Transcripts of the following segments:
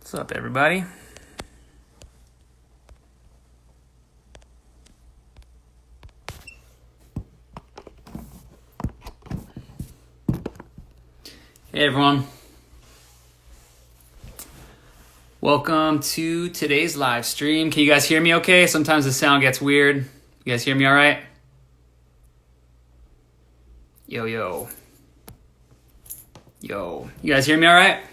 What's up, everybody? Hey, everyone. Welcome to today's live stream. Can you guys hear me okay? Sometimes the sound gets weird. You guys hear me all right? Yo, yo. Yo. You guys hear me all right?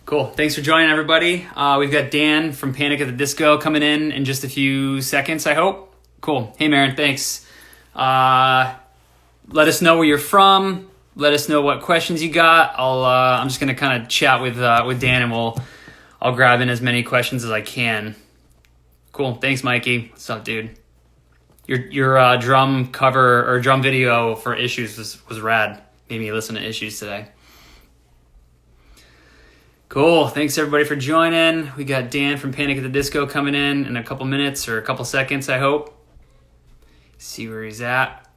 Cool. Thanks for joining, everybody. We've got Dan from Panic at the Disco coming in just a few seconds, I hope. Cool. Hey, Maren, thanks. Let us know where you're from. Let us know what questions you got. I'm just gonna kind of chat with Dan, and I'll grab in as many questions as I can. Cool. Thanks, Mikey. What's up, dude? Your drum cover or drum video for Issues was rad. Made me listen to Issues today. Cool. Thanks everybody for joining. We got Dan from Panic at the Disco coming in a couple minutes or a couple seconds, I hope. See where he's at.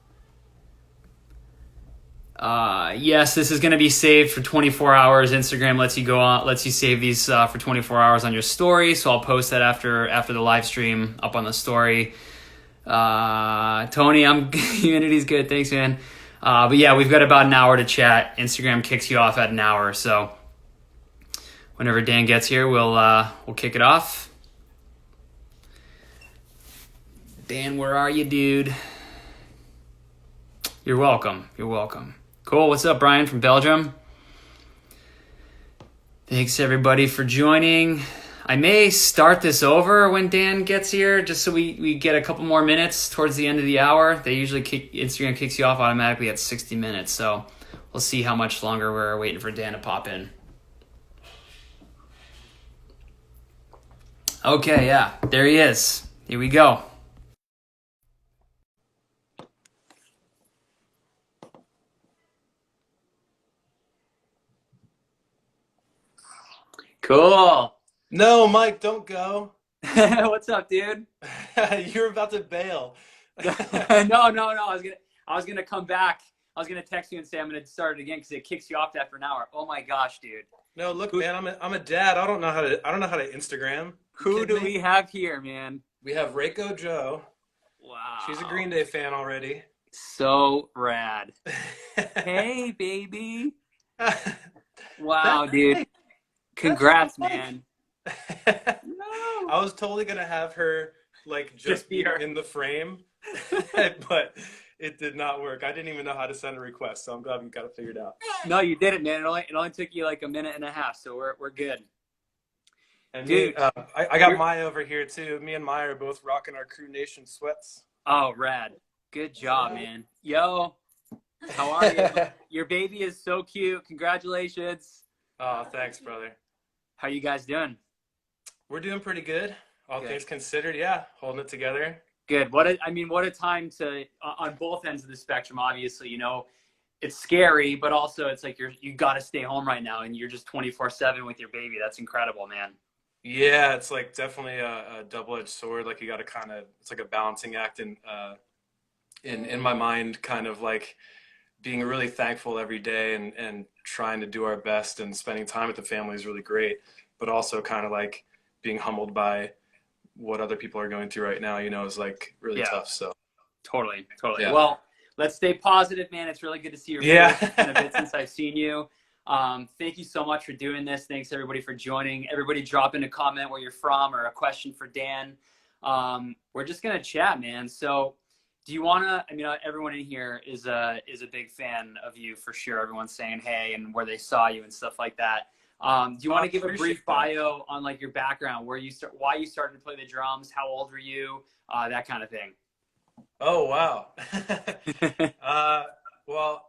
Yes, this is going to be saved for 24 hours. Instagram lets you save these for 24 hours on your story. So I'll post that after the live stream up on the story. Tony, Unity's good. Thanks, man. But yeah, we've got about an hour to chat. Instagram kicks you off at an hour. So whenever Dan gets here, we'll kick it off. Dan, where are you, dude? You're welcome. You're welcome. Cool. What's up, Brian from Belgium? Thanks, everybody, for joining. I may start this over when Dan gets here, just so we get a couple more minutes towards the end of the hour. They usually Instagram kicks you off automatically at 60 minutes, so we'll see how much longer we're waiting for Dan to pop in. Okay, yeah, there he is. Here we go. Cool. No, Mike, don't go. What's up, dude? You're about to bail. No. I was gonna come back. I was gonna text you and say I'm gonna start it again because it kicks you off after an hour. Oh my gosh, dude. No, look, man, I'm a dad. I don't know how to Instagram. Who do we have here, man? We have Reiko Joe. Wow. She's a Green Day fan already. So rad. Hey, baby. Wow, dude. Congrats, man. No. I was totally gonna have her like just be in the frame, but it did not work. I didn't even know how to send a request, so I'm glad we got it figured out. No, you did it, man. It only took you like a minute and a half, so we're good. And dude, I got Maya over here too. Me and Maya are both rocking our Crew Nation sweats. Oh, rad. Good job, man. Yo, how are you? Your baby is so cute. Congratulations. Oh, thanks, brother. How you guys doing? We're doing pretty good. All things considered, yeah, holding it together. Good. What a time to on both ends of the spectrum. Obviously, you know, it's scary, but also it's like you got to stay home right now, and you're just 24/7 with your baby. That's incredible, man. Yeah, it's like definitely a double-edged sword. Like you got to it's like a balancing act, and in my mind, kind of like being really thankful every day and trying to do our best and spending time with the family is really great, but also kind of like being humbled by what other people are going through right now, you know, is like really tough. So totally. Yeah. Well, let's stay positive, man. It's really good to see your face. It's been a bit since I've seen you. Thank you so much for doing this. Thanks everybody for joining. Everybody drop in a comment where you're from or a question for Dan. We're just gonna chat, man. So do you wanna, I mean, everyone in here is a big fan of you for sure. Everyone's saying hey and where they saw you and stuff like that. Do you want to give a brief bio on like your background, why you started to play the drums, how old were you, that kind of thing? Oh, wow. Well,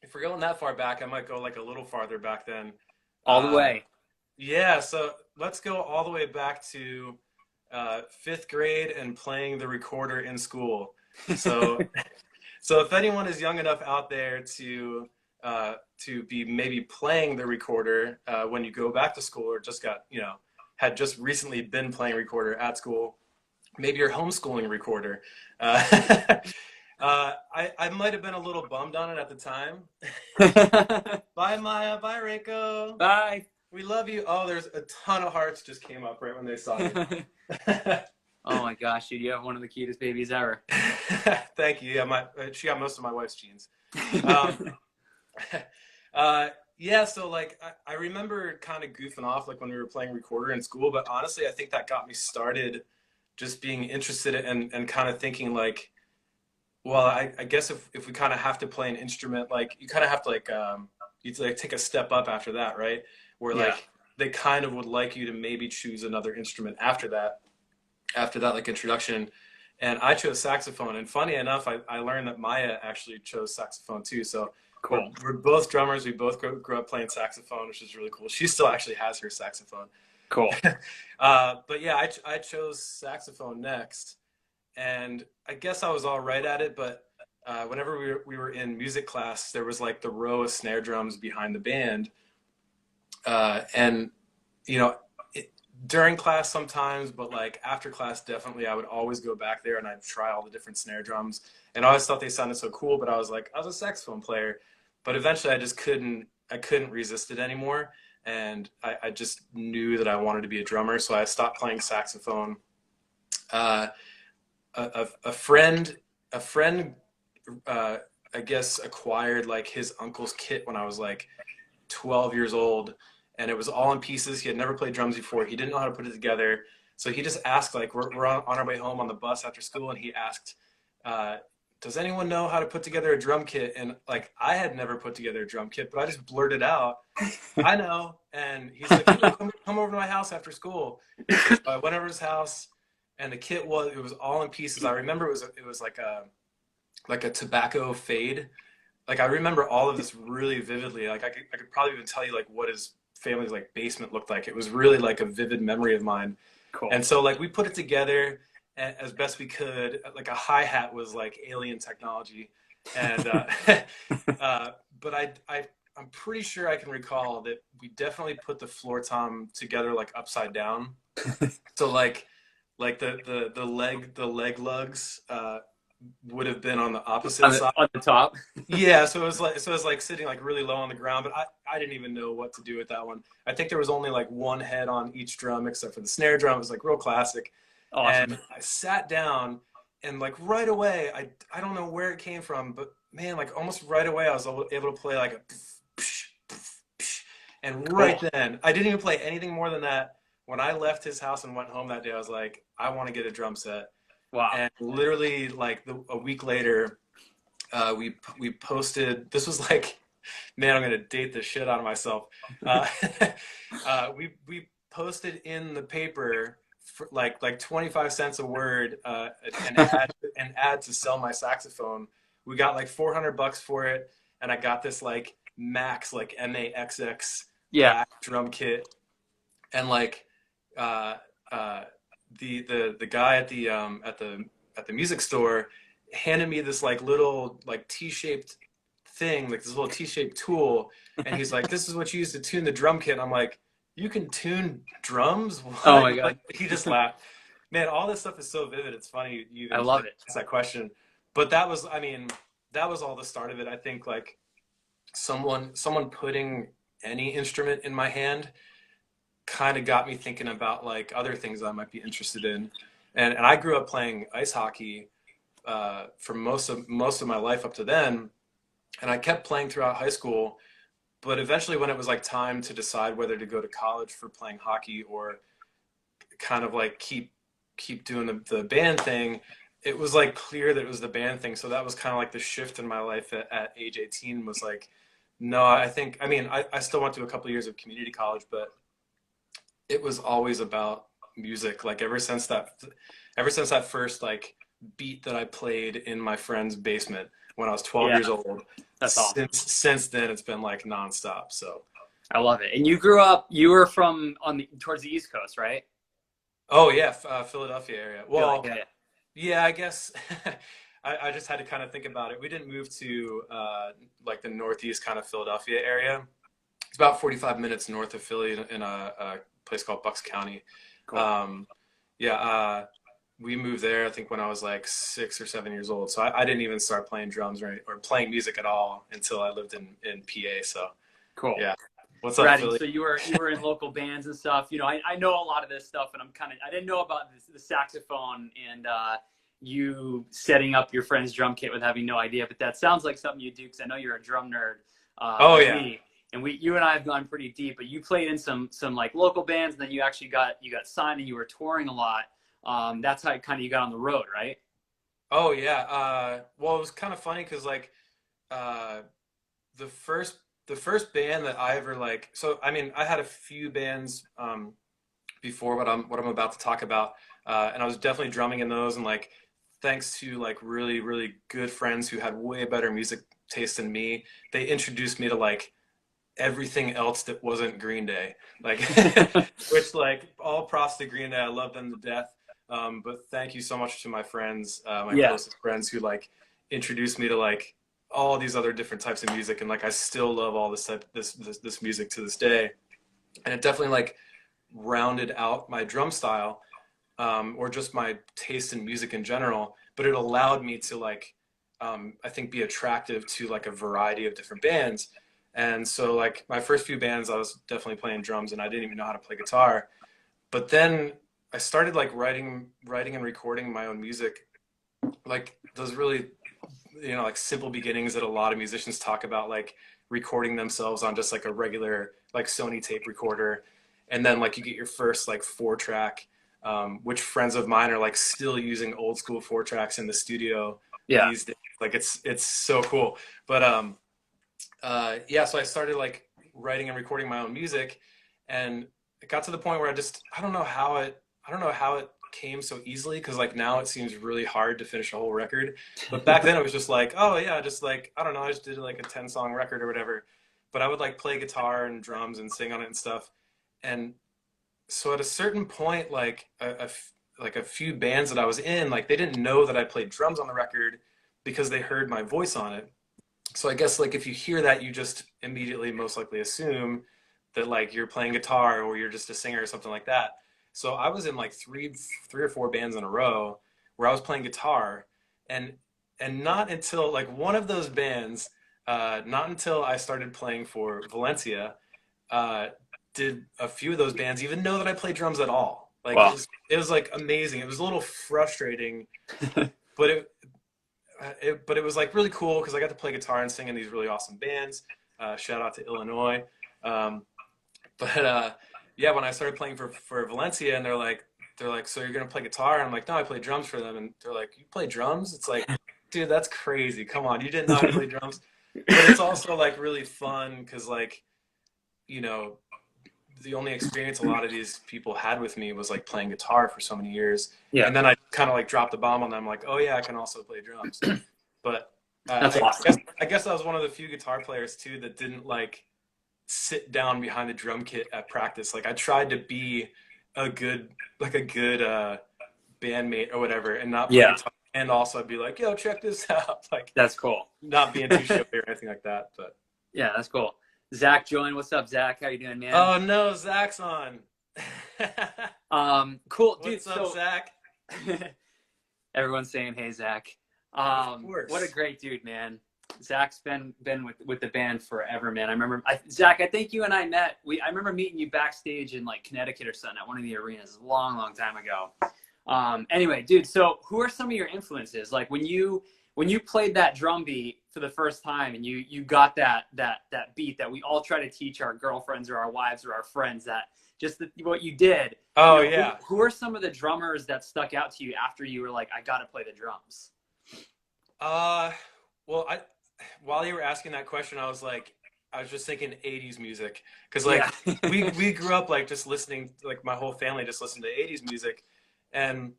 if we're going that far back, I might go like a little farther back then. All the way. Yeah, so let's go all the way back to 5th grade and playing the recorder in school. So, so if anyone is young enough out there to be maybe playing the recorder when you go back to school, or just had just recently been playing recorder at school, maybe you're homeschooling recorder. I I might have been a little bummed on it at the time. Bye, Maya. Bye, Reiko. Bye. We love you. Oh, there's a ton of hearts just came up right when they saw you. Oh my gosh, dude, you have one of the cutest babies ever. Thank you. Yeah, she got most of my wife's genes. Yeah, so like I remember kind of goofing off like when we were playing recorder in school, but honestly, I think that got me started just being interested and kind of thinking like, well, I guess if we kind of have to play an instrument, like you kind of have to like you like take a step up after that, right? Where Yeah. like they kind of would like you to maybe choose another instrument after that like introduction. And I chose saxophone. And funny enough, I learned that Maya actually chose saxophone too. So Cool. we're both drummers. We both grew up playing saxophone, which is really cool. She still actually has her saxophone. Cool. But yeah, I chose saxophone next. And I guess I was all right at it. But whenever we were in music class, there was like the row of snare drums behind the band. And, you know, during class sometimes, but like after class, definitely I would always go back there and I'd try all the different snare drums. And I always thought they sounded so cool, but I was like, I was a saxophone player. But eventually I just couldn't resist it anymore. And I just knew that I wanted to be a drummer. So I stopped playing saxophone. A friend, I guess acquired like his uncle's kit when I was like 12 years old. And it was all in pieces. He had never played drums before. He didn't know how to put it together. So he just asked, like, we're on our way home on the bus after school, and he asked, does anyone know how to put together a drum kit? And, like, I had never put together a drum kit, but I just blurted out, I know. And he's like, hey, come over to my house after school. So I went over to his house, and the kit was all in pieces. I remember it was like a tobacco fade. Like, I remember all of this really vividly. Like, I could probably even tell you, like, what his family's like basement looked like. It was really like a vivid memory of mine. Cool. And so like we put it together as best we could. Like a hi-hat was like alien technology. And but I'm pretty sure I can recall that we definitely put the floor tom together like upside down. So like the leg lugs would have been on the opposite side. On the top. Yeah, so it was like sitting like really low on the ground, but I didn't even know what to do with that one. I think there was only like one head on each drum except for the snare drum. It was like real classic. Awesome. And I sat down and like right away, I don't know where it came from, but man, like almost right away I was able to play like a and right then, I didn't even play anything more than that. When I left his house and went home that day, I was like, I want to get a drum set. Wow. And literally like a week later, we posted, this was like, man, I'm gonna date the shit out of myself. We posted in the paper for like 25 cents a word, an ad to sell my saxophone. We got like $400 for it, and I got this like Max, like MAXX drum kit, and like the guy at the music store handed me this like little like T-shaped thing, like this little T-shaped tool, and he's like, this is what you use to tune the drum kit. And I'm like, you can tune drums? What? Oh my God. Like, he just laughed. Man, all this stuff is so vivid. It's funny you I love it. asked that question. But that was, I mean, that was all the start of it. I think like someone putting any instrument in my hand kind of got me thinking about like other things I might be interested in. And I grew up playing ice hockey for most of my life up to then, and I kept playing throughout high school. But eventually, when it was like time to decide whether to go to college for playing hockey or kind of like keep doing the band thing, it was like clear that it was the band thing. So that was kind of like the shift in my life at age 18 was like, no, I still went to a couple of years of community college, but it was always about music. Like ever since that first like beat that I played in my friend's basement when I was 12 years old. That's awesome. Since then, it's been like nonstop. So I love it. And you were from towards the East Coast, right? Oh yeah, Philadelphia area. Well, yeah, I guess I just had to kind of think about it. We didn't move to like the northeast kind of Philadelphia area. It's about 45 minutes north of Philly in a place called Bucks County. Cool. we moved there, I think when I was like 6 or 7 years old. So I didn't even start playing drums or playing music at all until I lived in PA. So Cool. yeah. What's up, Ratty, Philly? so you were in local bands and stuff. You know, I know a lot of this stuff, and I didn't know about the saxophone and you setting up your friend's drum kit with having no idea. But that sounds like something you do because I know you're a drum nerd. Oh Like yeah. me. And you and I have gone pretty deep. But you played in some like local bands, and then you actually got signed, and you were touring a lot. That's how kind of you got on the road, right? Oh yeah. Well, it was kind of funny because like uh, the first band that I ever like. So I mean, I had a few bands before what I'm about to talk about, and I was definitely drumming in those. And like, thanks to like really really good friends who had way better music taste than me, they introduced me to like everything else that wasn't Green Day. Like, which like all props to Green Day. I love them to death. But thank you so much to my friends, my Yeah. closest friends who like introduced me to like all these other different types of music. And like, I still love all this music to this day. And it definitely like rounded out my drum style, or just my taste in music in general. But it allowed me to like, I think be attractive to like a variety of different bands. And so like my first few bands, I was definitely playing drums and I didn't even know how to play guitar. But then I started like writing and recording my own music, like those really, like simple beginnings that a lot of musicians talk about, like recording themselves on just like a regular like Sony tape recorder. And then like you get your first like 4 track, which friends of mine are like still using old school 4 tracks in the studio Yeah. these days. Like it's so cool. But yeah, so I started like writing and recording my own music, and it got to the point where I don't know how it came so easily, because like now it seems really hard to finish a whole record. But back then it was just like, oh yeah, just like, I don't know, I just did like a 10 song record or whatever. But I would like play guitar and drums and sing on it and stuff. And so at a certain point, like like a few bands that I was in, like they didn't know that I played drums on the record because they heard my voice on it. So I guess like if you hear that, you just immediately most likely assume that like you're playing guitar or you're just a singer or something like that. So I was in like three or four bands in a row where I was playing guitar, and not until like one of those bands, not until I started playing for Valencia, uh, did a few of those bands even know that I played drums at all. Like Wow. it was like amazing. It was a little frustrating, but but it was like really cool because I got to play guitar and sing in these really awesome bands. Shout out to Illinois. Um, but yeah, when I started playing for Valencia, and they're like, so you're gonna play guitar? And I'm like, no, I play drums for them. And they're like, you play drums? It's like, dude, that's crazy. Come on, you didn't know how to play drums. But it's also like really fun because like, you know, the only experience a lot of these people had with me was like playing guitar for so many years. Yeah. And then I kind of like dropped the bomb on them, like, oh yeah, I can also play drums. But That's I awesome. guess I guess I was one of the few guitar players too that didn't like sit down behind the drum kit at practice. Like I tried to be a good bandmate or whatever, and not play Yeah. guitar. And also I'd be like, yo, check this out. Like That's cool. not being too showy or anything like that. But Yeah, that's cool. Zach joined. What's up, Zach? How you doing, man? oh no, Zach's on. Cool, dude. What's up, So Zach? everyone's saying, "Hey, Zach." Of What a course. great dude, man. Zach's been with the band forever, man. I remember, Zach. I think you and I met. I remember meeting you backstage in like Connecticut or something at one of the arenas, a long, long time ago. Anyway, dude. So, who are some of your influences? Like when you played that drum beat for the first time, and you got that beat that we all try to teach our girlfriends or our wives or our friends, that just what you did. Oh You know, yeah. who are some of the drummers that stuck out to you after you were like, I got to play the drums? Uh, well, while you were asking that question, I was just thinking 80s music, because Yeah. like we grew up like just listening, like my whole family just listened to 80s music, and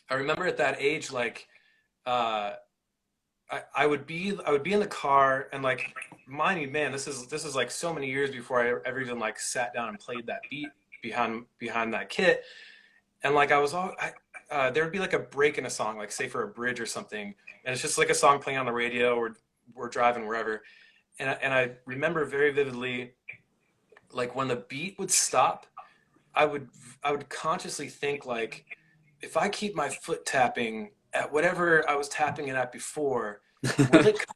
I remember at that age, like uh, I would be in the car, and like, mind you, man, this is like so many years before I ever even like sat down and played that beat behind that kit. And like I was all there would be like a break in a song, like say for a bridge or something, and it's just like a song playing on the radio, or we're driving wherever. And I remember very vividly, like when the beat would stop, I would I would consciously think like, if I keep my foot tapping at whatever I was tapping it at before,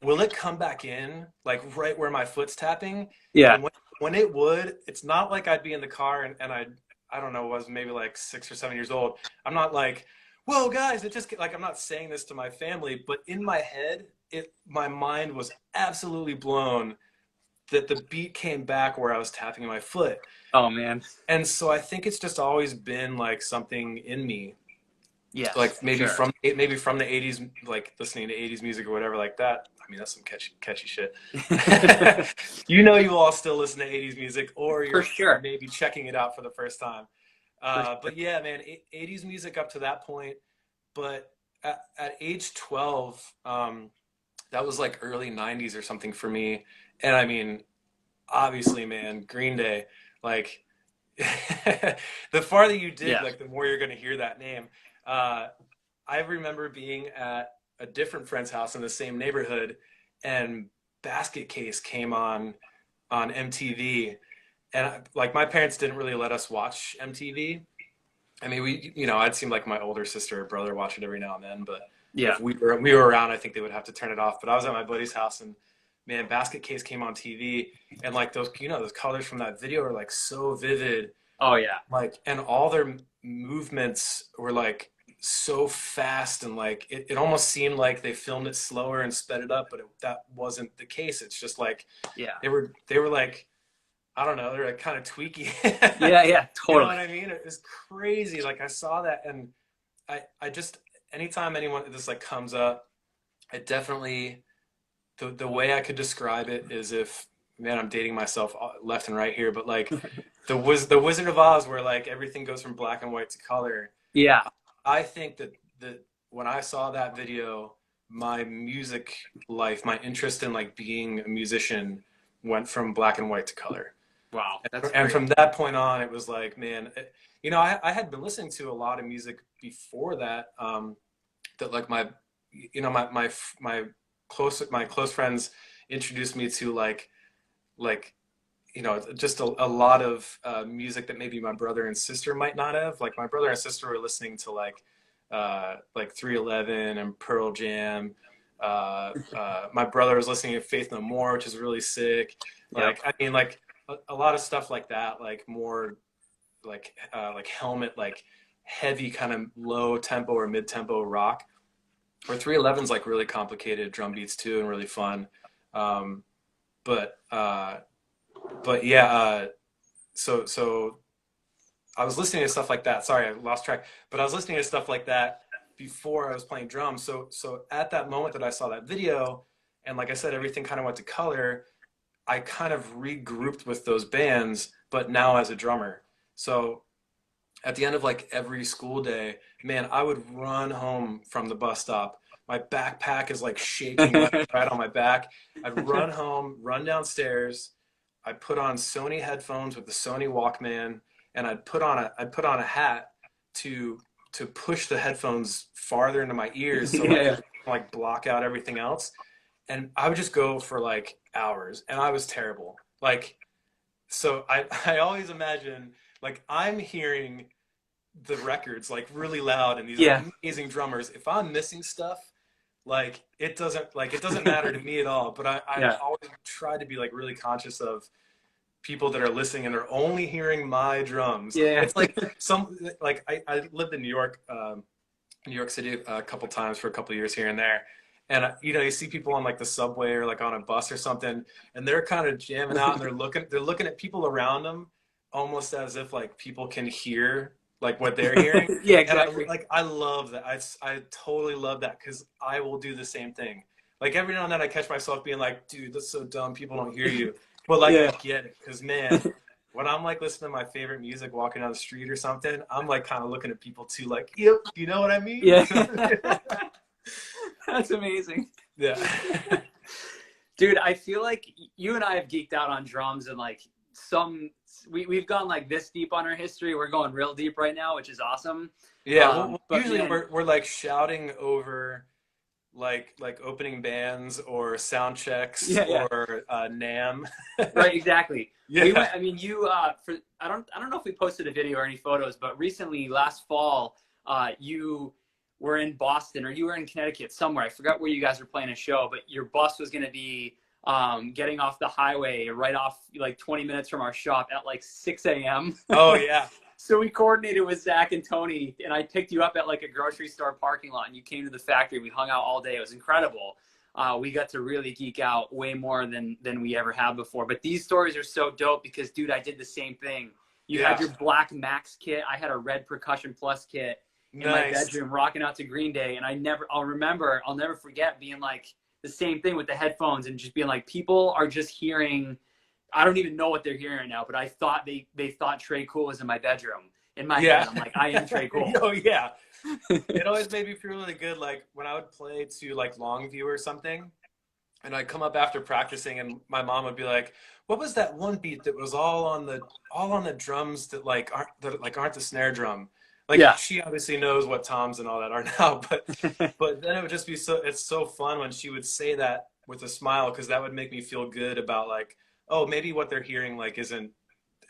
will it come back in like right where my foot's tapping? Yeah. And when it would, it's not like I'd be in the car and I don't know, was maybe like 6 or 7 years old. I'm not like, whoa guys, it just like I'm not saying this to my family, but in my head, my mind was absolutely blown that the beat came back where I was tapping my foot. Oh man. And so I think it's just always been like something in me, Yes, like for sure. maybe from the 80s, like listening to 80s music or whatever like that. I mean, that's some catchy shit. You know, you all still listen to 80s music, or For you're sure. maybe checking it out for the first time. For sure. But yeah, man, 80s music up to that point. But at age 12, that was like early 90s or something for me. And I mean, obviously, man, Green Day, like the farther you dig, Yeah. like the more you're going to hear that name. Uh, I remember being at a different friend's house in the same neighborhood, and Basket Case came on MTV, and like my parents didn't really let us watch MTV. I mean, I'd seem like my older sister or brother watch it every now and then, but Yeah. if we were around, I think they would have to turn it off. But I was at my buddy's house, and man, Basket Case came on TV, and like those colors from that video are like so vivid, Oh yeah. like, and all their movements were like so fast, and like it almost seemed like they filmed it slower and sped it up, but that wasn't the case. It's just like Yeah. they were like, I don't know, they're like kind of tweaky. Yeah. Yeah. You know Totally. what I mean? It was crazy. Like I saw that, and I just anytime anyone this like comes up, it definitely the way I could describe it is if, man, I'm dating myself left and right here, but like the Wizard of Oz, where like everything goes from black and white to color. Yeah. I think that when I saw that video, my music life, my interest in like being a musician went from black and white to color. Wow. That's And great. from that point on, it was like, man, I had been listening to a lot of music before that, that like my close friends introduced me to like just a lot of music that maybe my brother and sister might not have. Like my brother and sister were listening to like 311 and Pearl Jam. My brother was listening to Faith No More, which is really sick. Yep. Like I mean, like a lot of stuff like that, like more like Helmet, like heavy kind of low tempo or mid tempo rock. Or 311's like really complicated drum beats too and really fun. Um, but yeah, so I was listening to stuff like that. Sorry, I lost track. But I was listening to stuff like that before I was playing drums. So at that moment that I saw that video, and like I said, everything kind of went to color. I kind of regrouped with those bands, but now as a drummer. So at the end of like every school day, man, I would run home from the bus stop. My backpack is like shaking left and right on my back. I'd run home, run downstairs. I'd put on Sony headphones with the Sony Walkman, and I'd put on a hat to push the headphones farther into my ears so Yeah. like block out everything else. And I would just go for like hours, and I was terrible. Like, so I always imagine like I'm hearing the records like really loud and these Yeah. amazing drummers. If I'm missing stuff, like it doesn't matter to me at all. But I Yeah. always try to be like really conscious of people that are listening and are only hearing my drums. Yeah. It's like I lived in New York City a couple times for a couple of years here and there. And you see people on like the subway or like on a bus or something, and they're kind of jamming out and they're looking at people around them almost as if like people can hear like what they're hearing. Yeah, And exactly. I love that. I totally love that because I will do the same thing. Like every now and then I catch myself being like, dude, that's so dumb. People don't hear you. But like Yeah. I get it because man, when I'm like listening to my favorite music walking down the street or something, I'm like kind of looking at people too, like, yep, you know what I mean? Yeah. That's amazing. Yeah. Dude, I feel like you and I have geeked out on drums and like we've gone like this deep on our history. We're going real deep right now, which is awesome. Yeah, But usually man, we're like shouting over like opening bands or sound checks Yeah. or NAM. Right, exactly. Yeah. I mean, you I don't know if we posted a video or any photos, but recently last fall you were in Boston or you were in Connecticut somewhere. I forgot where you guys were playing a show, but your bus was going to be getting off the highway right off like 20 minutes from our shop at like 6 a.m. Oh yeah. So we coordinated with Zach and Tony, and I picked you up at like a grocery store parking lot, and you came to the factory. We hung out all day. It was incredible. We got to really geek out way more than we ever have before. But these stories are so dope because, dude, I did the same thing. You had your Black Max kit. I had a red Percussion Plus kit in my bedroom, rocking out to Green Day. And I'll never forget being like the same thing with the headphones and just being like, people are just hearing. I don't even know what they're hearing right now, but I thought they thought Trey Cool was in my bedroom. In my head, I'm like, I am Trey Cool. Oh yeah. It always made me feel really good, like when I would play to like Longview or something, and I'd come up after practicing, and my mom would be like, "What was that one beat that was all on the drums that aren't the snare drum?" Like she obviously knows what toms and all that are now, but then it would just be it's so fun when she would say that with a smile, because that would make me feel good about like, oh, maybe what they're hearing like isn't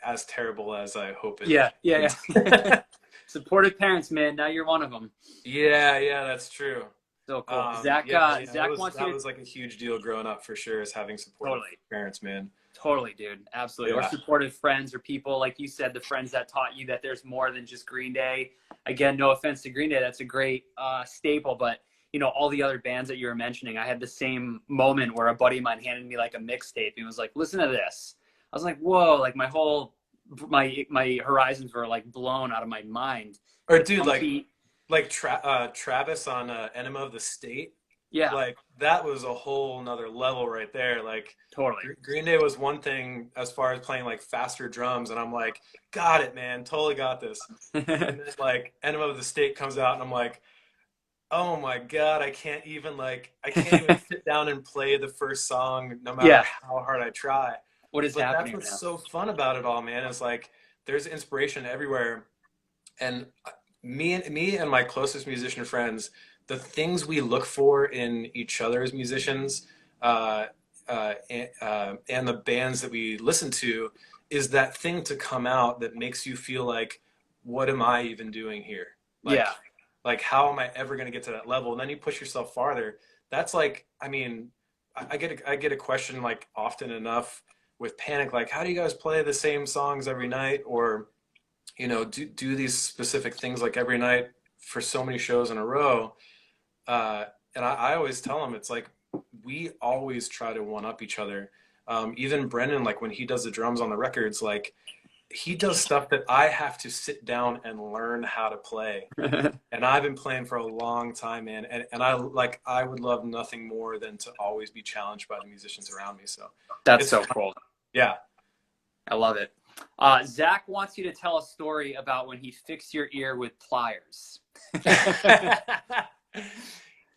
as terrible as I hope it is. Yeah. Supportive parents, man. Now you're one of them. Yeah, that's true. So cool. Zach wants that was like a huge deal growing up for sure, is having supportive parents, man. Totally, dude. Absolutely. Or supportive friends or people, like you said, the friends that taught you that there's more than just Green Day. Again, no offense to Green Day. That's a great staple, but you know, all the other bands that you were mentioning, I had the same moment where a buddy of mine handed me like a mixtape and was like, listen to this. I was like, whoa, like my horizons were like blown out of my mind. Or dude, Travis on Enema of the State. Yeah. Like that was a whole nother level right there. Like totally. Green Day was one thing as far as playing like faster drums, and I'm like, got it, man, totally got this. And then like Enema of the State comes out and I'm like, oh my God, I can't even sit down and play the first song no matter how hard I try. What is happening? That's what's so fun about it all, man. Is like there's inspiration everywhere. And me and my closest musician friends, the things we look for in each other as musicians, and the bands that we listen to, is that thing to come out that makes you feel like, what am I even doing here? Like, how am I ever going to get to that level? And then you push yourself farther. That's like, I mean, I get a question like often enough with Panic, like, how do you guys play the same songs every night? Or, you know, do these specific things like every night for so many shows in a row? And I always tell them, it's like, we always try to one up each other. Even Brendan, like when he does the drums on the records, like he does stuff that I have to sit down and learn how to play. And I've been playing for a long time, man. And I would love nothing more than to always be challenged by the musicians around me. So that's so cool. Yeah. I love it. Zach wants you to tell a story about when he fixed your ear with pliers.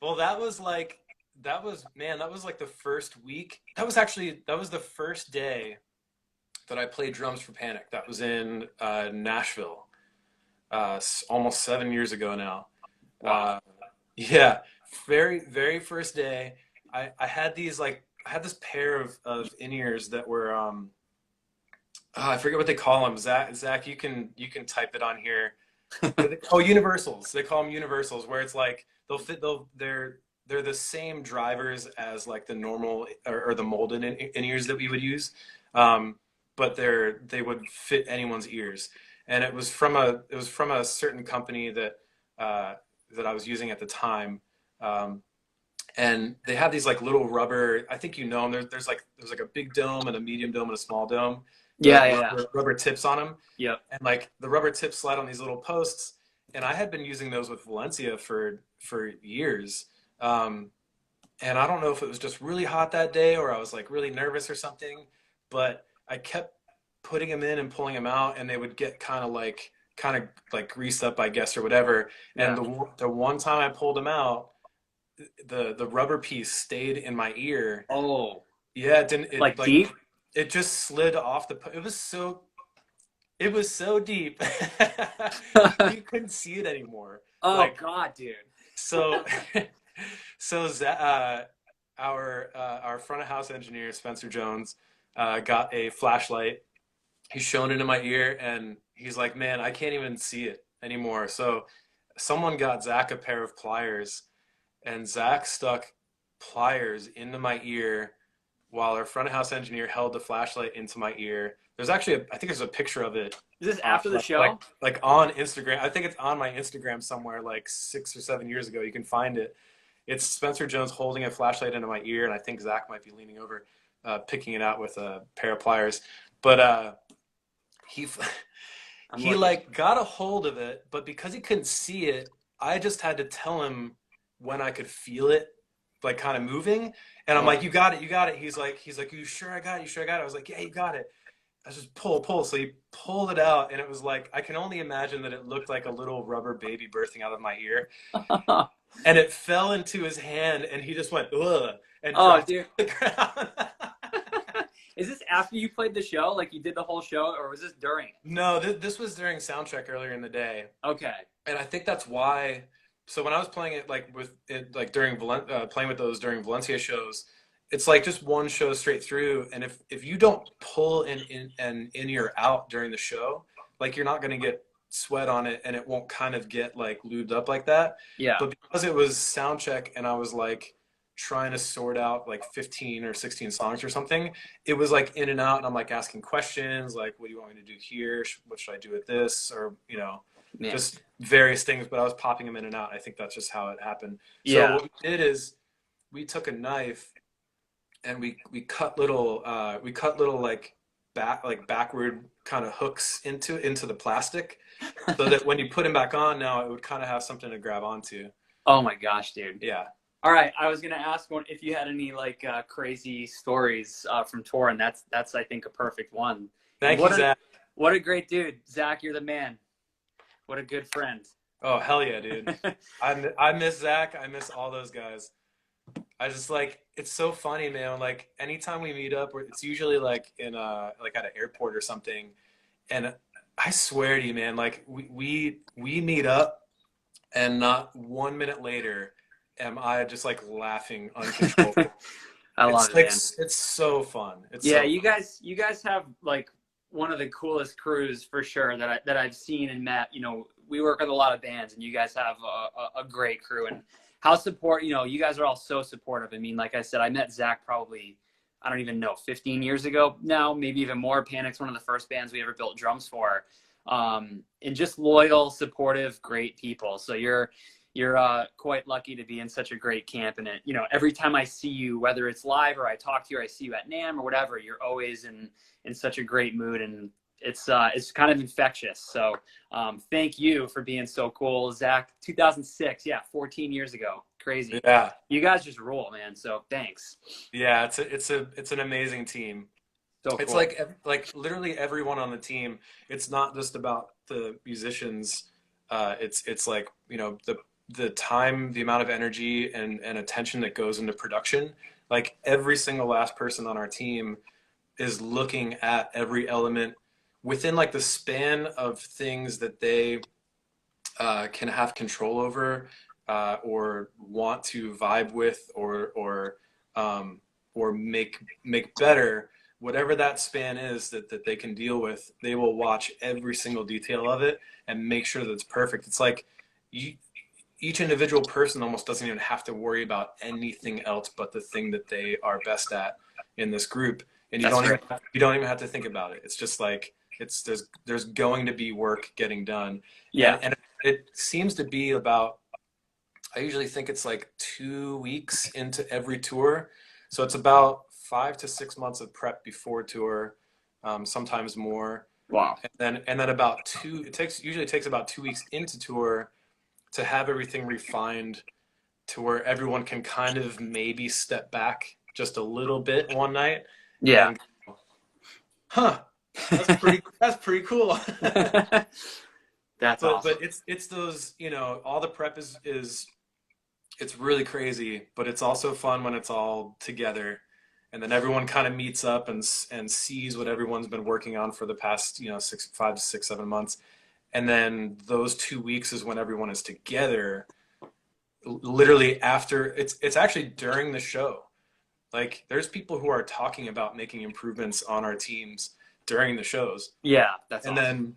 Well, that was like the first week. That was the first day that I played drums for Panic. That was in Nashville, almost 7 years ago now. Wow. Yeah, very, very first day. I had this pair of in-ears that were I forget what they call them. Zach, you can type it on here. Universals. They call them universals, where it's like they're the same drivers as like the normal or the molded in-ears that we would use. But they would fit anyone's ears, and it was from a certain company that I was using at the time, and they have these like little rubber. I think you know them. There's like a big dome and a medium dome and a small dome. Rubber tips on them. Yep. And like the rubber tips slide on these little posts, and I had been using those with Valencia for years. And I don't know if it was just really hot that day or I was like really nervous or something, but I kept putting them in and pulling them out, and they would get kind of like greased up, I guess, or whatever. And the one time I pulled them out, the rubber piece stayed in my ear. Oh. Yeah, it didn't. Like deep? It just slid off it was so deep. You couldn't see it anymore. Oh God, dude. So our front of house engineer, Spencer Jones, got a flashlight. He's shown it in my ear, and he's like, man, I can't even see it anymore. So someone got Zach a pair of pliers, and Zach stuck pliers into my ear while our front of house engineer held the flashlight into my ear. There's actually, I think there's a picture of it. Is this after the show? Like on Instagram. I think it's on my Instagram somewhere like 6 or 7 years ago. You can find it. It's Spencer Jones holding a flashlight into my ear, and I think Zach might be leaning over, picking it out with a pair of pliers. But he like got a hold of it, but because he couldn't see it, I just had to tell him when I could feel it, like kind of moving. And I'm like, you got it, you got it. He's like, you sure I got it? You sure I got it? I was like, yeah, you got it. I was just pull. So he pulled it out, and it was like, I can only imagine that it looked like a little rubber baby bursting out of my ear. And it fell into his hand, and he just went, ugh, and dropped to the ground. Is this after you played the show? Like you did the whole show, or was this during? No, this was during sound check earlier in the day. Okay. And I think that's why. So when I was playing it, like with it, like during playing with those during Valencia shows, it's like just one show straight through. And if you don't pull in or out during the show, like you're not going to get sweat on it, and it won't kind of get like lubed up like that. Yeah. But because it was sound check, and I was like trying to sort out like 15 or 16 songs or something, it was like in and out, and I'm like asking questions like, what do you want me to do here? What should I do with this? Or, you know, just various things, but I was popping them in and out. I think that's just how it happened. So what we did is we took a knife and we cut little like backward kind of hooks into the plastic, so that when you put them back on now, it would kind of have something to grab onto. Oh my gosh, dude. Yeah. All right, I was gonna ask if you had any like crazy stories from tour, and that's I think a perfect one. Thank you, Zach. What a great dude, Zach. You're the man. What a good friend. Oh hell yeah, dude. I miss Zach. I miss all those guys. I just like, it's so funny, man. Like anytime we meet up, it's usually like in like at an airport or something, and I swear to you, man, like we meet up, and not 1 minute later am I just like laughing uncontrollably. I love it, like, man. It's so fun. It's yeah, so you guys have like one of the coolest crews for sure that I've seen and met. You know, we work with a lot of bands, and you guys have a great crew, and how you guys are all so supportive. I mean, like I said, I met Zach probably, I don't even know, 15 years ago now, maybe even more. Panic's one of the first bands we ever built drums for. And just loyal, supportive, great people. So you're quite lucky to be in such a great camp. And you know, every time I see you, whether it's live or I talk to you, or I see you at NAMM or whatever, you're always in such a great mood, and it's kind of infectious. So thank you for being so cool, Zach. 2006, 14 years ago. Crazy. Yeah. You guys just roll, man. So thanks. Yeah, it's an amazing team. So it's cool. like literally everyone on the team. It's not just about the musicians. It's like, you know, the time, the amount of energy and attention that goes into production. Like every single last person on our team is looking at every element within like the span of things that they can have control over, or want to vibe with, or make better. Whatever that span is that they can deal with, they will watch every single detail of it and make sure that it's perfect. It's like each individual person almost doesn't even have to worry about anything else but the thing that they are best at in this group. And you don't even have to think about it. It's just like, there's going to be work getting done. Yeah. And it seems to be about, I usually think it's like 2 weeks into every tour. So it's about 5 to 6 months of prep before tour, sometimes more. Wow. And then about usually takes about 2 weeks into tour to have everything refined to where everyone can kind of maybe step back just a little bit one night. Yeah. And go, that's pretty cool. That's awesome. But it's those, you know, all the prep is it's really crazy, but it's also fun when it's all together. And then everyone kind of meets up and sees what everyone's been working on for the past, you know, 5 to 6, 7 months. And then those 2 weeks is when everyone is together, literally after, it's actually during the show. Like there's people who are talking about making improvements on our teams during the shows. Yeah, that's awesome.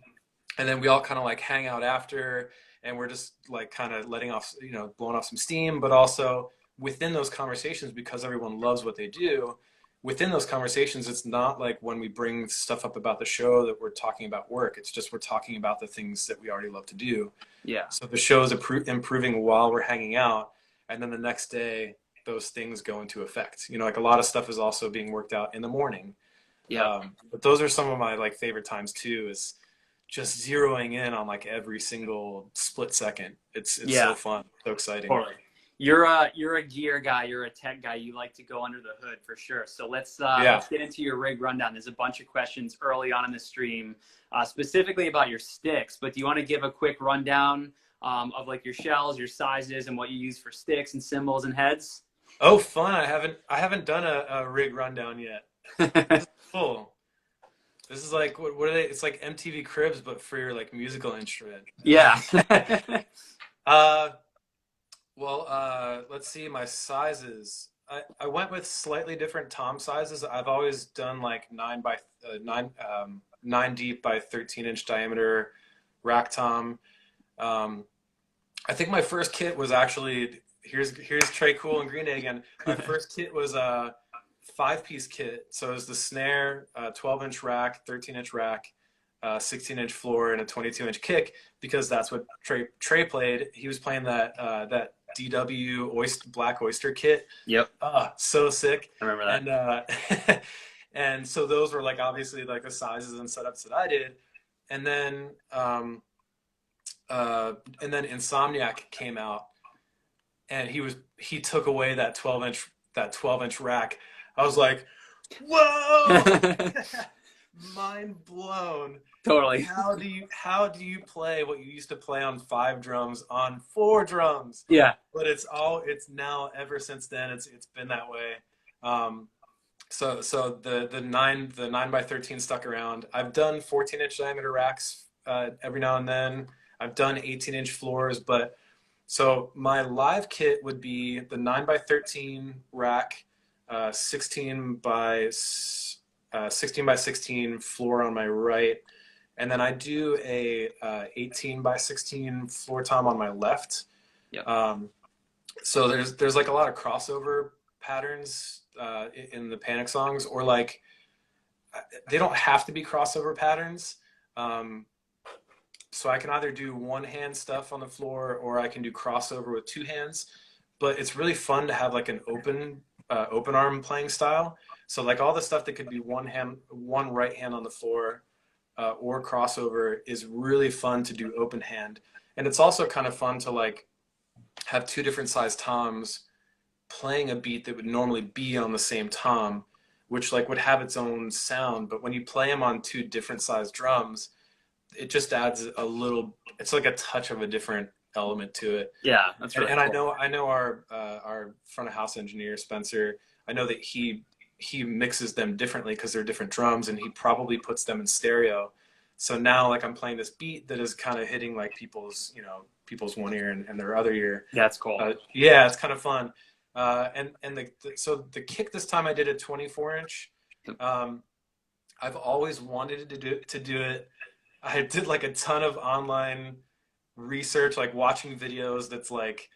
And then we all kind of like hang out after and we're just like kind of letting off, blowing off some steam, but also within those conversations, because everyone loves what they do, within those conversations, it's not like when we bring stuff up about the show that we're talking about work. It's just we're talking about the things that we already love to do. Yeah. So the show is improving while we're hanging out, and then the next day those things go into effect. Like a lot of stuff is also being worked out in the morning. Yeah. But those are some of my like favorite times too, is just zeroing in on like every single split second. It's so fun, so exciting. Totally. You're a gear guy, you're a tech guy, you like to go under the hood for sure. So let's get into your rig rundown. There's a bunch of questions early on in the stream, specifically about your sticks, but do you want to give a quick rundown of like your shells, your sizes, and what you use for sticks and cymbals and heads? Oh, fun. I haven't done a rig rundown yet. This is cool. This is like, what are they? It's like MTV Cribs, but for your like musical instrument. Yeah. Let's see my sizes. I went with slightly different tom sizes. I've always done like 9 deep by 13-inch diameter rack tom. I think my first kit was actually, here's Trey Cool and Green Day again. My first kit was a 5-piece kit. So it was the snare, 12-inch rack, 13-inch rack, 16-inch floor, and a 22-inch kick, because that's what Trey played. He was playing that DW Black Oyster kit. Yep. So sick. I remember that. And and so those were like obviously like the sizes and setups that I did. And then Insomniac came out, and he took away that 12-inch rack. I was like, whoa. Mind blown. Totally. How do you play what you used to play on 5 drums on 4 drums? Yeah. But it's now, ever since then, it's been that way. So the 9 by 13 stuck around. I've done 14-inch diameter racks every now and then. I've done 18-inch floors, but so my live kit would be the 9 by 13 rack, 16 by 16 floor on my right, and then I do a 18 by 16 floor tom on my left. Yeah. So there's like a lot of crossover patterns in the Panic songs, or like they don't have to be crossover patterns. So I can either do one-hand stuff on the floor, or I can do crossover with 2 hands. But it's really fun to have like an open arm playing style. So like all the stuff that could be one right hand on the floor or crossover is really fun to do open hand. And it's also kind of fun to like have 2 different size toms playing a beat that would normally be on the same tom, which like would have its own sound. But when you play them on 2 different size drums, it just adds it's like a touch of a different element to it. Yeah, that's right. And cool. I know our front of house engineer, Spencer, I know that he mixes them differently because they're different drums, and he probably puts them in stereo. So now like I'm playing this beat that is kind of hitting like people's one ear and their other ear. That's cool. Yeah, it's kind of fun. So the kick this time I did a 24-inch. I've always wanted to do it. I did like a ton of online research, like watching videos that's like,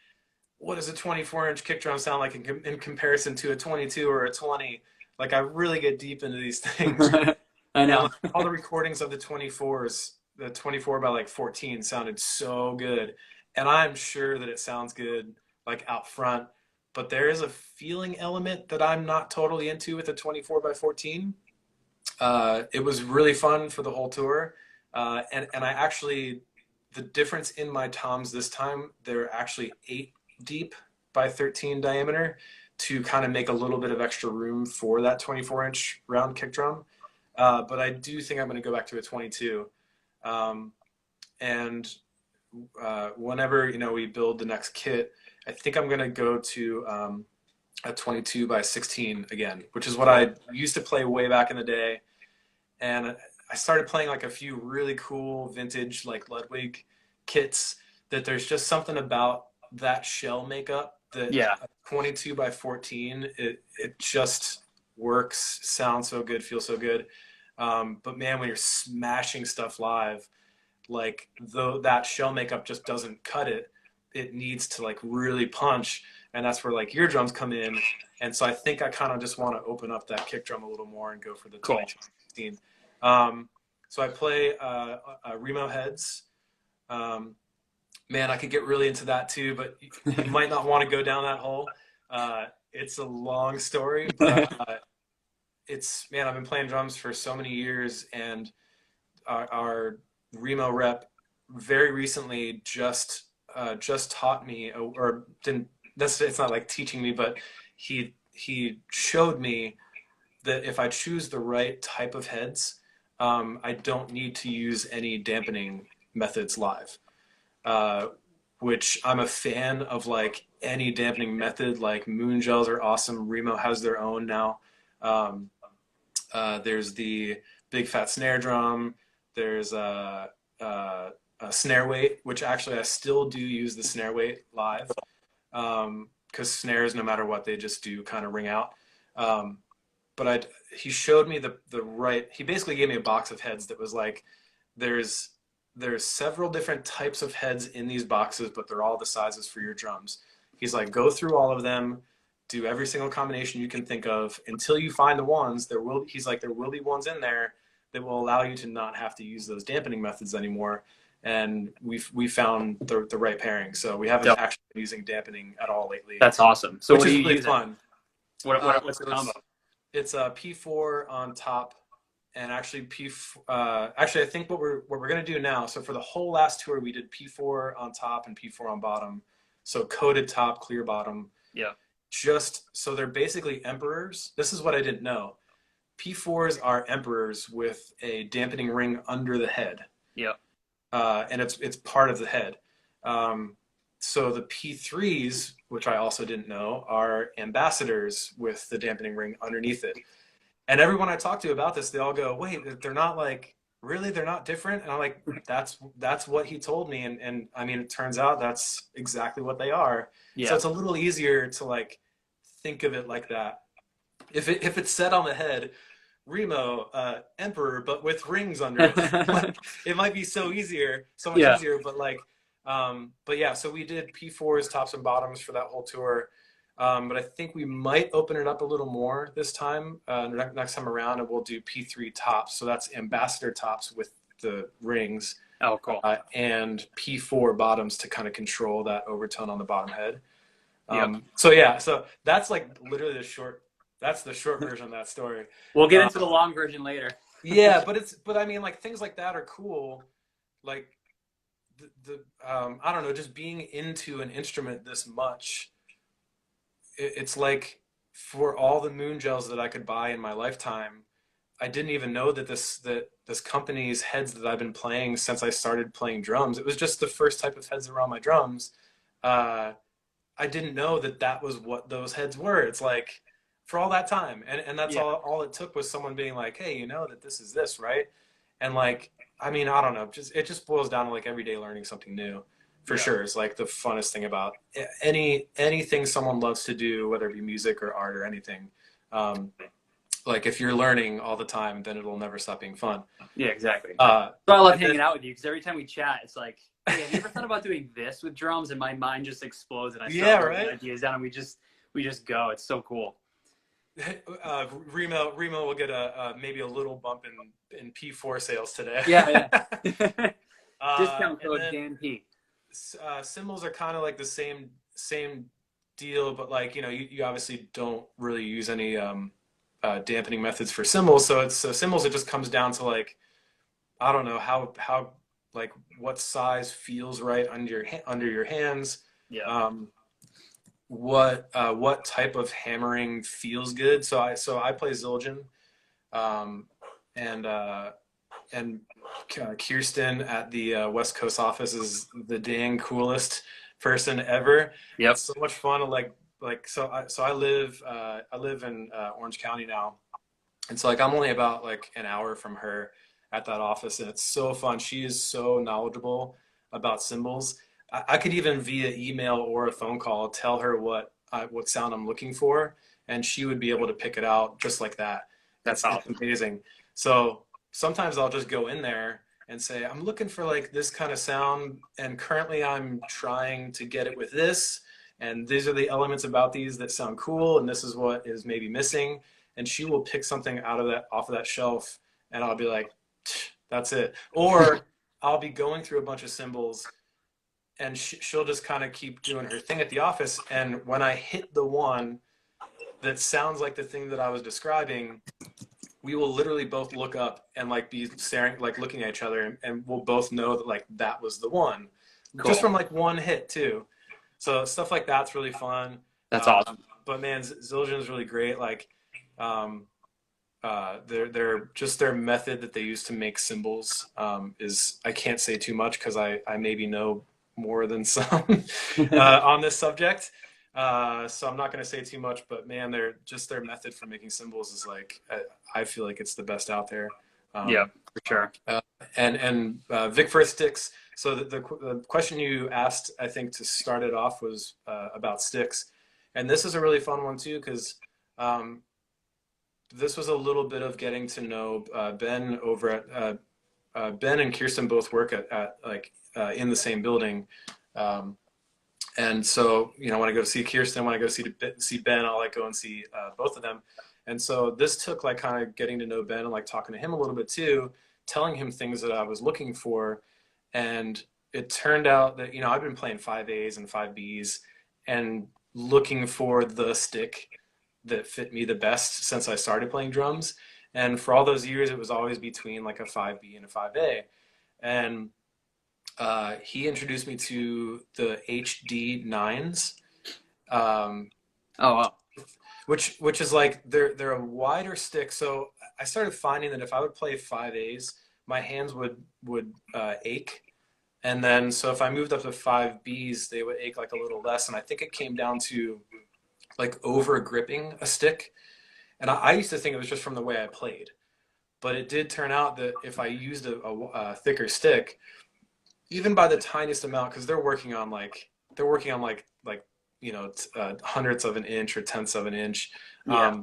what does a 24-inch kick drum sound like in comparison to a 22 or a 20? Like I really get deep into these things. I know. And all the recordings of the 24s, the 24 by like 14 sounded so good. And I'm sure that it sounds good like out front, but there is a feeling element that I'm not totally into with a 24 by 14. It was really fun for the whole tour. And I actually, the difference in my toms this time, they're actually 8 deep by 13 diameter to kind of make a little bit of extra room for that 24-inch round kick drum. But I do think I'm going to go back to a 22. Whenever, we build the next kit, I think I'm going to go to a 22 by 16 again, which is what I used to play way back in the day. And I started playing like a few really cool vintage like Ludwig kits that there's just something about that shell makeup that 22 by 14, it just works, sounds so good, feels so good. But man, when you're smashing stuff live, like though that shell makeup just doesn't cut it. It needs to like really punch, and that's where like your drums come in. And so I think I kind of just want to open up that kick drum a little more and go for the Cool. 2016. So I play Remo heads. Man, I could get really into that too, but you might not want to go down that hole. It's a long story, but man, I've been playing drums for so many years, and our Remo rep very recently just taught me, or didn't. It's not like teaching me, but he showed me that if I choose the right type of heads, I don't need to use any dampening methods live. Which I'm a fan of, like any dampening method. Like moon gels are awesome. Remo has their own now. There's the big fat snare drum. There's a snare weight, which actually I still do use the snare weight live, because snares, no matter what, they just do kind of ring out. But he showed me the right. He basically gave me a box of heads that was like, there's several different types of heads in these boxes, but they're all the sizes for your drums. He's like, go through all of them, do every single combination you can think of until you find the ones. He's like, there will be ones in there that will allow you to not have to use those dampening methods anymore. And we found the right pairing. So we haven't actually been using dampening at all lately. That's awesome. So which what is do you really use? fun. What's the combo? It's a P4 on top, and actually I think what we're gonna do now. So for the whole last tour, we did P4 on top and P4 on bottom. So coated top, clear bottom. Yeah. Just so they're basically emperors. This is what I didn't know. P4s are emperors with a dampening ring under the head. Yeah. And it's part of the head. So the P3s, which I also didn't know, are ambassadors with the dampening ring underneath it. And everyone I talk to about this, they all go, wait, they're not like, really? They're not different? And I'm like, that's what he told me. And I mean, it turns out that's exactly what they are. Yeah. So it's a little easier to like think of it like that. If it's set on the head, Remo, emperor, but with rings under it, it might be so much easier, but like, but yeah, so we did P4s, tops and bottoms for that whole tour. But I think we might open it up a little more this time, next time around, and we'll do P3 tops. So that's ambassador tops with the rings. Oh, cool. And P4 bottoms to kind of control that overtone on the bottom head. So yeah, so that's like literally that's the short version of that story. We'll get into the long version later. Yeah, but I mean, like things like that are cool. Like I don't know, just being into an instrument this much. It's like for all the moon gels that I could buy in my lifetime, I didn't even know that this company's heads that I've been playing since I started playing drums. It was just the first type of heads that were on my drums. I didn't know that was what those heads were. It's like for all that time, and that's all it took was someone being like, hey, you know that this is this, right? And like, I mean, I don't know, it just boils down to like every day learning something new. For sure, it's like the funnest thing about anything someone loves to do, whether it be music or art or anything. Like if you're learning all the time, then it'll never stop being fun. Yeah, exactly. So I love hanging out with you because every time we chat, it's like, hey, have you ever thought about doing this with drums? And my mind just explodes, and I start writing ideas down, and we just go. It's so cool. Remo will get maybe a little bump in P4 sales today. Yeah. Discount code DanP. Cymbals are kind of like the same deal, but like, you know, you obviously don't really use any dampening methods for cymbals. So cymbals, it just comes down to like, I don't know how like what size feels right under your hands. Yeah. What type of hammering feels good. So I play Zildjian, and Kirsten at the West Coast office is the dang coolest person ever. Yep. It's so much fun to like I live in Orange County now, and so like I'm only about like an hour from her at that office, and it's so fun. She is so knowledgeable about cymbals. I could even via email or a phone call tell her what sound I'm looking for, and she would be able to pick it out just like that. That's awesome. Amazing. So sometimes I'll just go in there and say, I'm looking for like this kind of sound, and currently I'm trying to get it with this, and these are the elements about these that sound cool, and this is what is maybe missing. And she will pick something off of that shelf, and I'll be like, that's it. Or I'll be going through a bunch of cymbals, and she'll just kind of keep doing her thing at the office. And when I hit the one that sounds like the thing that I was describing, we will literally both look up and like be staring, like looking at each other, and we'll both know that like that was the one, cool. Just from like one hit too. So stuff like that's really fun. That's awesome. But man, Zildjian is really great. Like, they're just their method that they use to make cymbals is, I can't say too much because I maybe know more than some on this subject. So I'm not going to say too much, but man, their method for making cymbals is like, I feel like it's the best out there. Yeah, for sure. And Vic for sticks. So the question you asked, I think, to start it off was about sticks. And this is a really fun one too, because this was a little bit of getting to know Ben over at Ben and Kirsten both work at in the same building. And so, you know, when I go to see Kirsten, when I go to see Ben, I'll like go and see both of them. And so this took like kind of getting to know Ben and like talking to him a little bit too, telling him things that I was looking for. And it turned out that, you know, I've been playing 5As and 5Bs and looking for the stick that fit me the best since I started playing drums. And for all those years, it was always between like a 5B and a 5A. And he introduced me to the HD9s. Oh, wow. Which is like, they're a wider stick. So I started finding that if I would play 5As, my hands would ache. And then, so if I moved up to 5Bs, they would ache like a little less. And I think it came down to like over gripping a stick. And I used to think it was just from the way I played. But it did turn out that if I used a thicker stick, even by the tiniest amount, because they're working on like you know, hundredths of an inch or tenths of an inch. Yeah.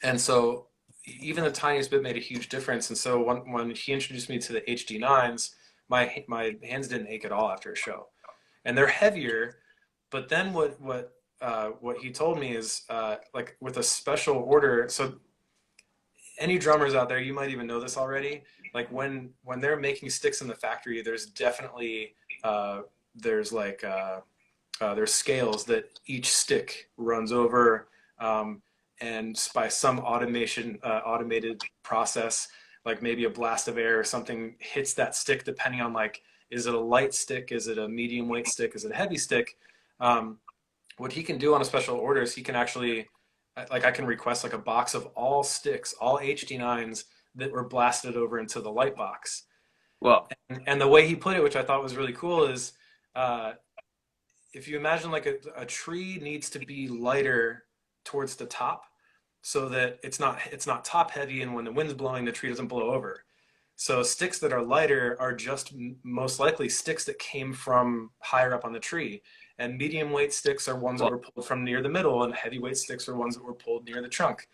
And so even the tiniest bit made a huge difference. And so when he introduced me to the HD9s, my hands didn't ache at all after a show. And they're heavier, but then what he told me is like with a special order. So any drummers out there, you might even know this already. Like when they're making sticks in the factory, there's definitely there's scales that each stick runs over, and by some automated process, like maybe a blast of air or something hits that stick, depending on like, is it a light stick, is it a medium weight stick, is it a heavy stick? What he can do on a special order is he can actually, like, I can request like a box of all sticks, all HD9s that were blasted over into the light box. Well, and the way he put it, which I thought was really cool, is if you imagine like a tree needs to be lighter towards the top so that it's not top heavy, and when the wind's blowing, the tree doesn't blow over. So sticks that are lighter are just most likely sticks that came from higher up on the tree. And medium weight sticks are ones that were pulled from near the middle, and heavyweight sticks are ones that were pulled near the trunk.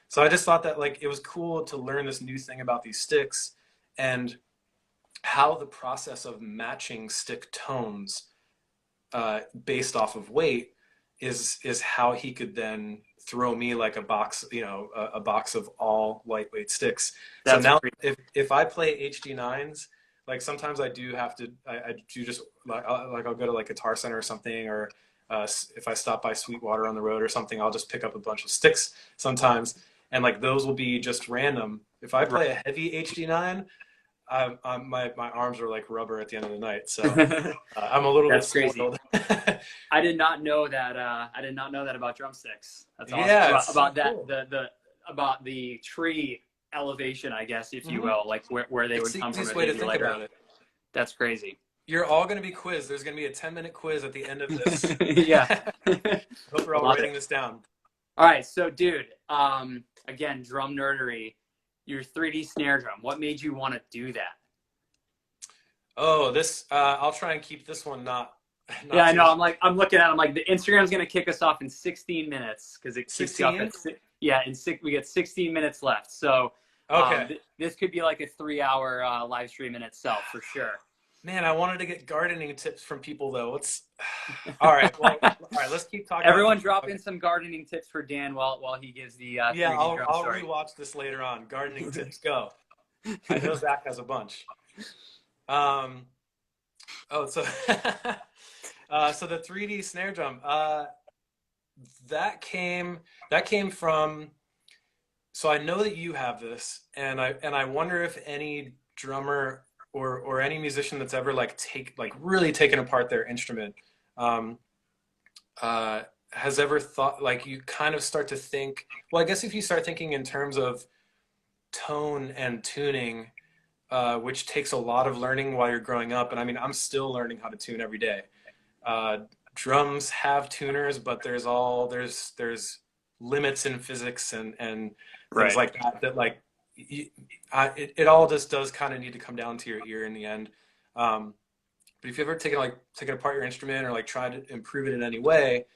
So I just thought that like it was cool to learn this new thing about these sticks and how the process of matching stick tones based off of weight is how he could then throw me like a box, you know, a box of all lightweight sticks. That's so now if I play HD9s, like sometimes I do have to, I do just like I'll go to like Guitar Center or something, or if I stop by Sweetwater on the road or something, I'll just pick up a bunch of sticks sometimes, and like those will be just random. If I play a heavy HD9, my arms are like rubber at the end of the night, so I'm a little bit spoiled. I did not know that. I did not know that about drumsticks. That's awesome. Yeah, about that cool. About the tree elevation, I guess, if you will, like where they would come from. It's the easiest way to think about it. That's crazy. You're all going to be quizzed. There's going to be a 10-minute quiz at the end of this. Yeah. Hope we're all writing this down. All right, so dude, again, drum nerdery. Your 3D snare drum. What made you want to do that? Oh, this. I'll try and keep this one not yeah, I know. I'm looking at. I'm like, the Instagram's gonna kick us off in 16 minutes because it kicks you off at we get 16 minutes left. So Okay. This could be like a 3-hour live stream in itself for sure. Man, I wanted to get gardening tips from people though. All right. Well, all right. Let's keep talking about. Everyone drop in some gardening tips for Dan while he gives the Yeah, 3D drum I'll story. rewatch this later on. Gardening tips, go. I know Zach has a bunch. Um, oh, so so the 3D snare drum, that came from. So I know that you have this, and I wonder if any drummer or any musician that's ever really taken apart their instrument, um, has ever thought, like, you kind of start to think. Well, I guess if you start thinking in terms of tone and tuning, which takes a lot of learning while you're growing up. And I mean, I'm still learning how to tune every day. Uh, Drums have tuners, but there's limits in physics and things Right. like that like it all just does kind of need to come down to your ear in the end. But if you've ever taken apart your instrument or like tried to improve it in any way,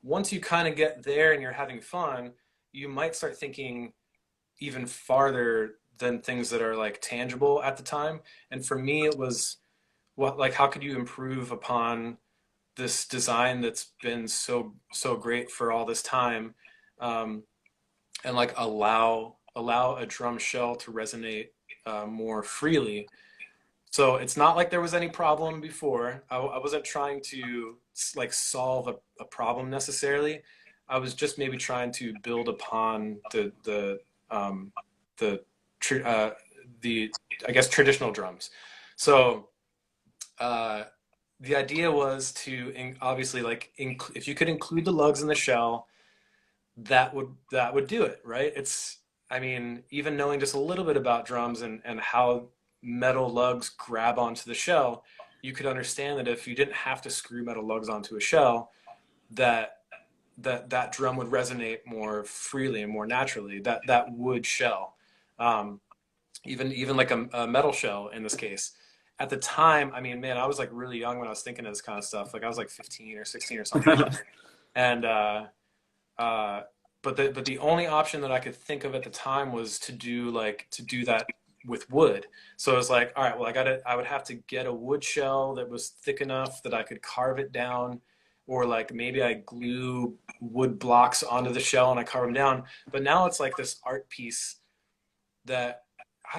once you kind of get there and you're having fun, you might start thinking even farther than things that are like tangible at the time. And for me, it was how could you improve upon this design that's been so great for all this time, and like allow a drum shell to resonate more freely. So it's not like there was any problem before. I wasn't trying to like solve a problem necessarily. I was just maybe trying to build upon the I guess traditional drums. So the idea was to obviously if you could include the lugs in the shell, that would do it, right? I mean, even knowing just a little bit about drums and how metal lugs grab onto the shell, you could understand that if you didn't have to screw metal lugs onto a shell, that drum would resonate more freely and more naturally. That wood shell, even like a metal shell in this case. At the time, I mean, man, I was like really young when I was thinking of this kind of stuff. Like I was like 15 or 16 or something, and but the only option that I could think of at the time was to do that with wood. So I was like, all right, well, I would have to get a wood shell that was thick enough that I could carve it down, or like maybe I glue wood blocks onto the shell and I carve them down. But now it's like this art piece that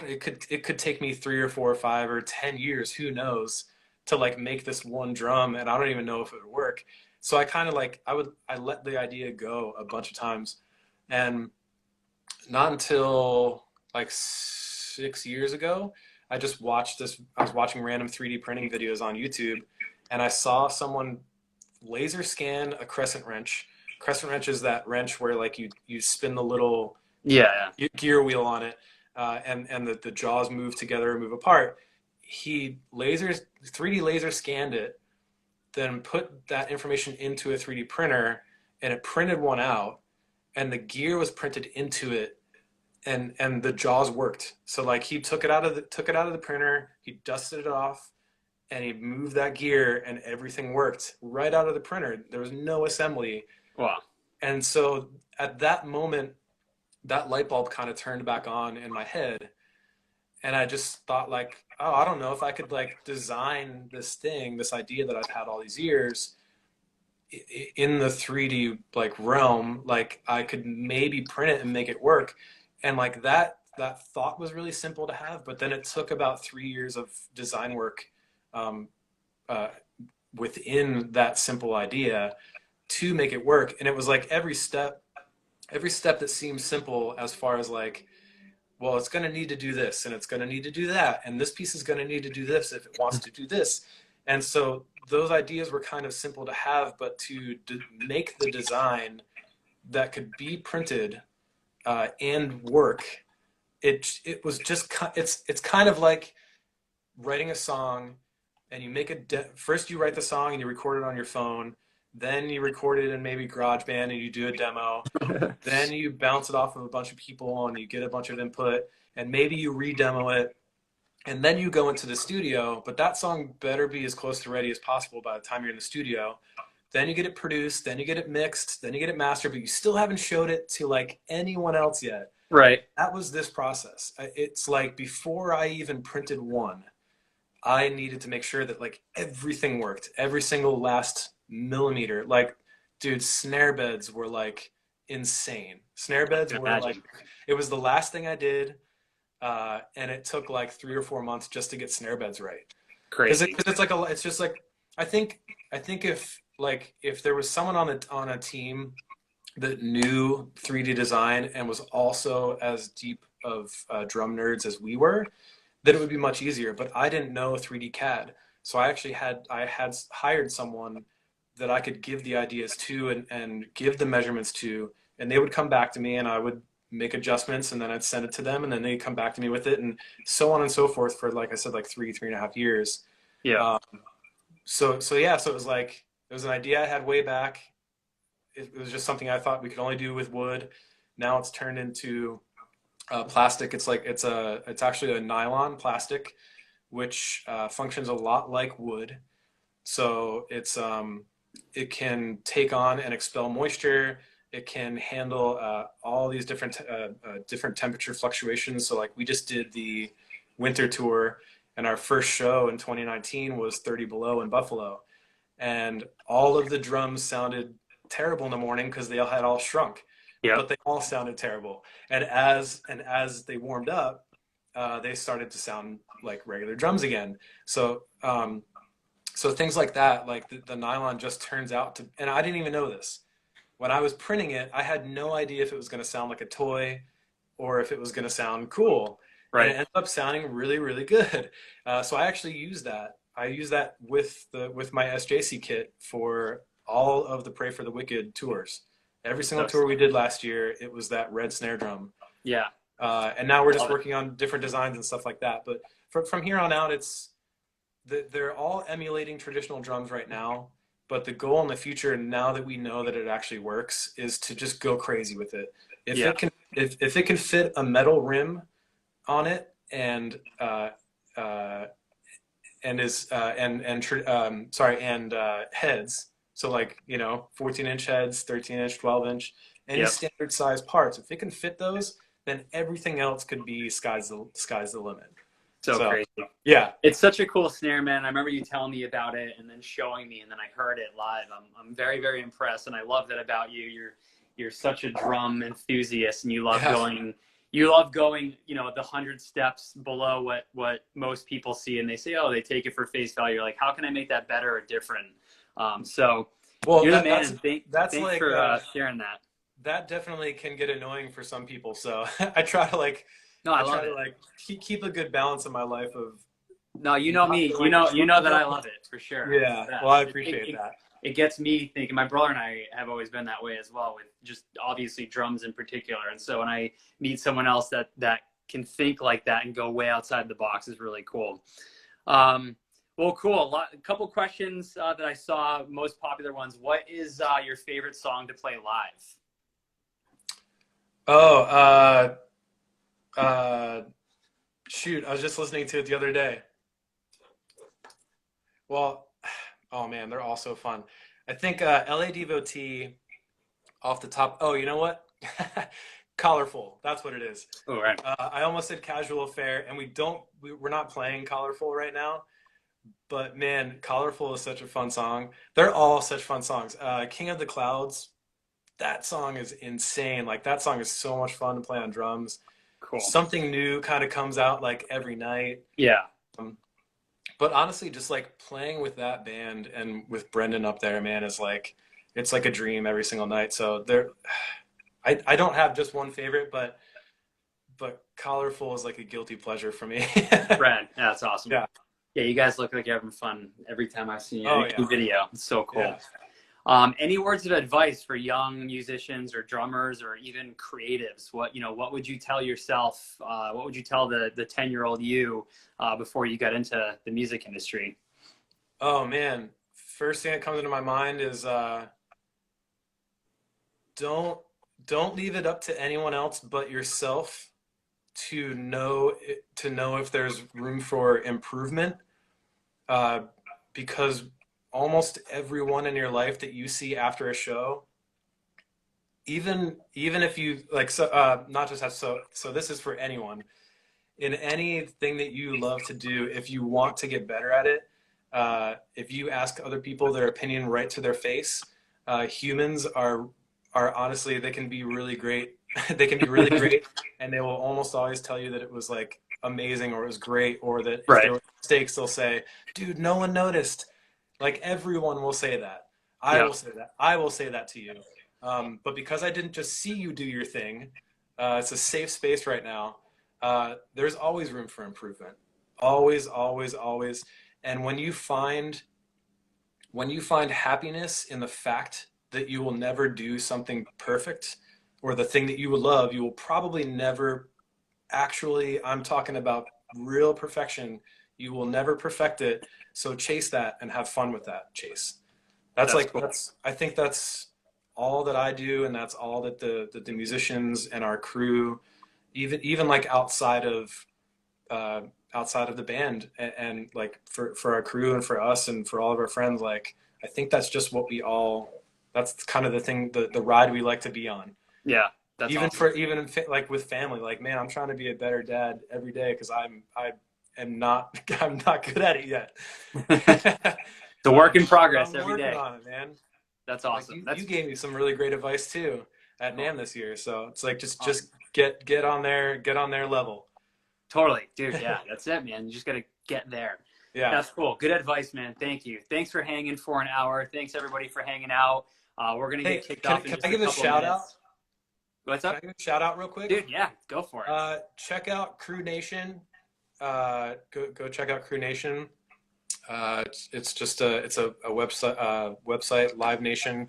it could take me 3 or 4 or 5 or 10 years, who knows, to like make this one drum, and I don't even know if it would work. So I kind of I let the idea go a bunch of times, and not until like 6 years ago, I just watched this. I was watching random 3D printing videos on YouTube, and I saw someone laser scan a crescent wrench. Crescent wrench is that wrench where like you spin the little gear wheel on it, and the jaws move together or move apart. He 3D laser scanned it, then put that information into a 3D printer, and it printed one out, and the gear was printed into it, and the jaws worked. So like he took it out of the printer, he dusted it off, and he moved that gear, and everything worked right out of the printer. There was no assembly. Wow. And so at that moment, that light bulb kind of turned back on in my head, and I just thought like, oh, I don't know if I could like design this idea that I've had all these years in the 3D like realm. Like I could maybe print it and make it work. And like that thought was really simple to have, but then it took about 3 years of design work within that simple idea to make it work. And it was like every step that seems simple, as far as like, well, it's going to need to do this, and it's going to need to do that, and this piece is going to need to do this if it wants to do this. And so those ideas were kind of simple to have, but to make the design that could be printed and work, it was just it's kind of like writing a song, and you make first you write the song and you record it on your phone, then you record it in maybe GarageBand and you do a demo. Then you bounce it off of a bunch of people and you get a bunch of input, and maybe you re-demo it, and then you go into the studio. But that song better be as close to ready as possible by the time you're in the studio. then you get it produced, then you get it mixed, then you get it mastered, but you still haven't showed it to like anyone else yet. Right. That was this process. It's like before I even printed one, I needed to make sure that like everything worked, every single last millimeter. Like, dude, snare beds were like insane. Snare I beds can were like, imagine. it was the last thing I did, and it took like 3 or 4 months just to get snare beds right. Because Crazy. it's like it's just like I think if like if there was someone on a team that knew 3D design and was also as deep of drum nerds as we were, that it would be much easier. But I didn't know 3D CAD, so I had hired someone that I could give the ideas to and give the measurements to, and they would come back to me, and I would make adjustments, and then I'd send it to them, and then they'd come back to me with it, and so on and so forth for, like I said, like 3.5 years. Yeah. Um, so yeah, so it was like it was an idea I had way back. It was just something I thought we could only do with wood. Now it's turned into plastic. It's actually a nylon plastic, which functions a lot like wood. So it can take on and expel moisture. It can handle all these different temperature fluctuations. So like we just did the winter tour, and our first show in 2019 was 30 below in Buffalo, and all of the drums sounded terrible in the morning because they all had all shrunk, Yep. but they all sounded terrible. And as they warmed up, they started to sound like regular drums again. So so things like that, like the nylon just turns out to, and I didn't even know this. When I was printing it, I had no idea if it was going to sound like a toy or if it was going to sound cool. And it Right. ended up sounding really, really good. So I actually use that. I use that with my SJC kit for all of the Pray for the Wicked tours. Every single That's, tour we did last year, it was that red snare drum. yeah. And now we're just Love it. working on different designs and stuff like that. But from here on out, they're all emulating traditional drums right now. But the goal in the future, now that we know that it actually works, is to just go crazy with it. Yeah. If it can fit a metal rim on it uh, and heads. So like 14-inch heads, 13-inch, 12-inch, any Yep. standard size parts. If it can fit those, then everything else could be sky's the limit. So So crazy. yeah, It's such a cool snare, man. I remember you telling me about it and then showing me, and then I heard it live. I'm very, very impressed, and I love that about you. You're such a drum enthusiast, and yeah, you love going, the 100 steps below what most people see, and they say, oh, they take it for face value. You're like, how can I make that better or different? So well you're the that man, that's and that's thanks like for sharing that. that definitely can get annoying for some people. So I try to like No, I I love try to it. like keep a good balance in my life of No, you know not me. going You know that going I love it for sure. It's the Yeah, well, best. I It, appreciate that. it gets me thinking. My brother and I have always been that way as well, with just obviously drums in particular. And so when I meet someone else that can think like that and go way outside the box is really cool. Um, well, cool. A couple questions that I saw, most popular ones. What is your favorite song to play live? Oh, uh, shoot, I was just listening to it the other day. Well, oh man, they're all so fun. I think LA Devotee off the top. Oh, you know what? Colorful. That's what it is. Oh, right. I almost said Casual Affair, and we're not playing Colorful right now. But man, Colorful is such a fun song. They're all such fun songs. King of the Clouds, that song is insane. Like that song is so much fun to play on drums. Cool. Something new kind of comes out like every night. Yeah. Um, but honestly, just like playing with that band and with Brendan up there, man, is like it's like a dream every single night. So I don't have just one favorite, but Colorful is like a guilty pleasure for me. Brad, yeah, that's awesome. Yeah. Yeah, you guys look like you're having fun every time I see you. Oh Any yeah. video. It's so cool. Yeah. Any words of advice for young musicians or drummers or even creatives? What would you tell yourself? What would you tell the 10-year-old you before you got into the music industry? Oh man. First thing that comes into my mind is don't don't leave it up to anyone else but yourself to know if there's room for improvement, uh, because almost everyone in your life that you see after a show, even if you like, so not just have, so this is for anyone in anything that you love to do. If you want to get better at it, if you ask other people their opinion right to their face, humans are honestly, they can be really great. They can be really great, and they will almost always tell you that it was like amazing, or it was great, or that if there Right. were mistakes, they'll say, "Dude, no one noticed." Like everyone will say that. I Yeah. will say that. I will say that to you. But because I didn't just see you do your thing, it's a safe space right now. There's always room for improvement. Always, always, always. And when you find happiness in the fact that you will never do something perfect, or the thing that you would love, you will probably never actually, I'm talking about real perfection. You will never perfect it. So chase that and have fun with that chase. That's cool. I think that's all that I do, and that's all that the musicians and our crew, even like uh, outside of the band, and like for our crew and for us and for all of our friends, like I think that's just what we all. That's kind of the thing, the ride we like to be on. Yeah. That's Even awesome. like with family, like man, I'm trying to be a better dad every day because I am not I'm not good at it yet. It's a work in But progress I'm every working day. on it, man. That's Like awesome. you gave me some really great advice too at Cool. NAMM this year. So it's like Awesome. just get on their level. Totally, dude. Yeah, that's it, man. You just got to get there. Yeah. That's cool. Good advice, man. Thank you. Thanks for hanging for an hour. Thanks everybody for hanging out. We're gonna Hey, get kicked off in can just I a give a couple of shout out? minutes. What's Can I up, give a shout out real quick? dude? Yeah, go for it. Check out Crew Nation. Go check out Crew Nation. It's just a website, Live Nation.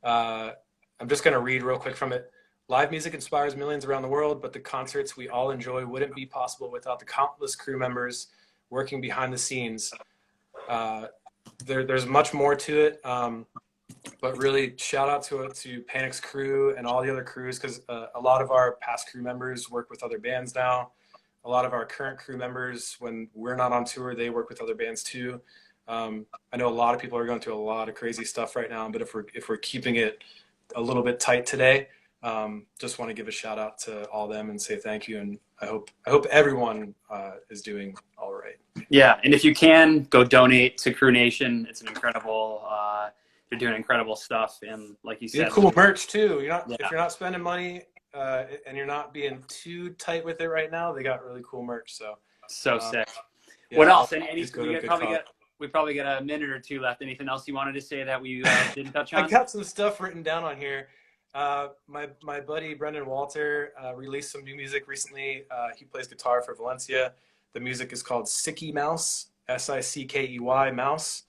I'm just gonna read real quick from it. Live music inspires millions around the world, but the concerts we all enjoy wouldn't be possible without the countless crew members working behind the scenes. There's much more to it, but really shout out to Panic's crew and all the other crews, because a lot of our past crew members work with other bands now. A lot of our current crew members, when we're not on tour, they work with other bands too. I know a lot of people are going through a lot of crazy stuff right now, but if we're keeping it a little bit tight today, just want to give a shout out to all them and say thank you. And I hope everyone is doing all right. Yeah, and if you can, go donate to Crew Nation. It's an incredible. They're doing incredible stuff, and like you You said, have cool merch too. yeah, If you're not spending money and you're not being too tight with it right now, they got really cool merch. So so um, sick. What yeah, else? always go to a good cause. We probably got a minute or two left. Anything else you wanted to say that we didn't touch I on? got some stuff written down on here. My buddy Brendan Walter released some new music recently. He plays guitar for Valencia. The music is called Sickey Mouse, Sickey Mouse.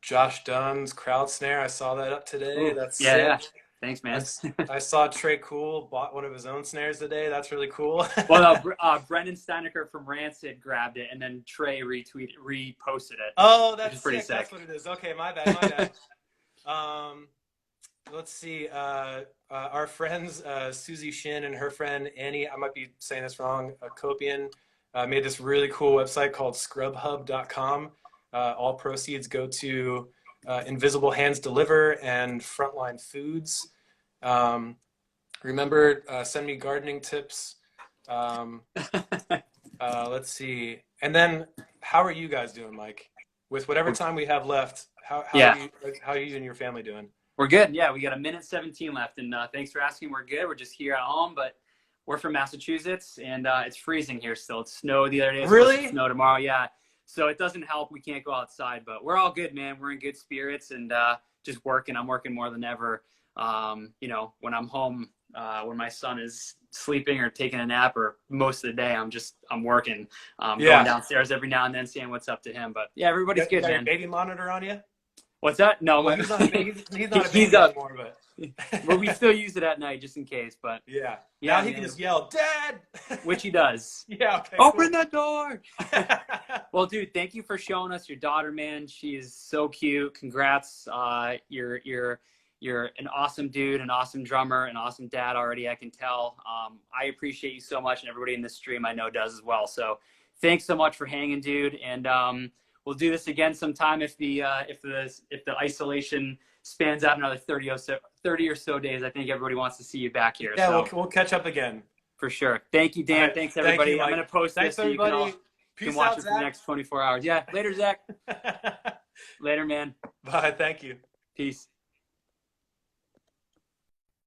Josh Dunn's crowd snare, I saw that up today. Ooh, That's yeah, sick. yeah. Thanks, man. I saw Trey Cool bought one of his own snares today. That's really cool. Well, Brendan Steinecker from Rancid grabbed it, and then Trey reposted it. Oh, Which that's is pretty sick. sick. That's what it is. Okay, my bad. Let's see. Our friends Susie Shin and her friend Annie, I might be saying this wrong, Copian, made this really cool website called scrubhub.com. All proceeds go to Invisible Hands Deliver and Frontline Foods. Remember, send me gardening tips. Let's see. And then, how are you guys doing, Mike? With whatever time we have left, how Yeah. are you and your family doing? We're good. Yeah, we got a minute 17 left, and thanks for asking. We're good. We're just here at home, but we're from Massachusetts, and it's freezing here still. It snowed the other day. It's supposed to Really? snow tomorrow. Yeah, so it doesn't help. We can't go outside, but we're all good, man. We're in good spirits, and just working. I'm working more than ever. When I'm home, when my son is sleeping or taking a nap, or most of the day, I'm working. Going downstairs every now and then, saying what's up to him. But yeah, everybody's good, Got your man. baby monitor on you? What's that? No, Well, he's not a baby anymore, but well, we still use it at night just in case. But yeah. yeah, Now he can just yell, "Dad!" which he does. Yeah. Okay. Open the door. Well, dude, thank you for showing us your daughter, man. She is so cute. Congrats. You're an awesome dude, an awesome drummer, an awesome dad already, I can tell. I appreciate you so much, and everybody in this stream I know does as well. So thanks so much for hanging, dude. And we'll do this again sometime if the isolation spans out another 30 or so days. I think everybody wants to see you back here. Yeah, so we'll catch up again. for sure. Thank you, Dan. All right. Thanks everybody. Thank you, I'm gonna post Thanks, this so you can all Peace watch out, it for the next 24 hours. Yeah. Later, Zach. Later, man. Bye. Thank you. Peace.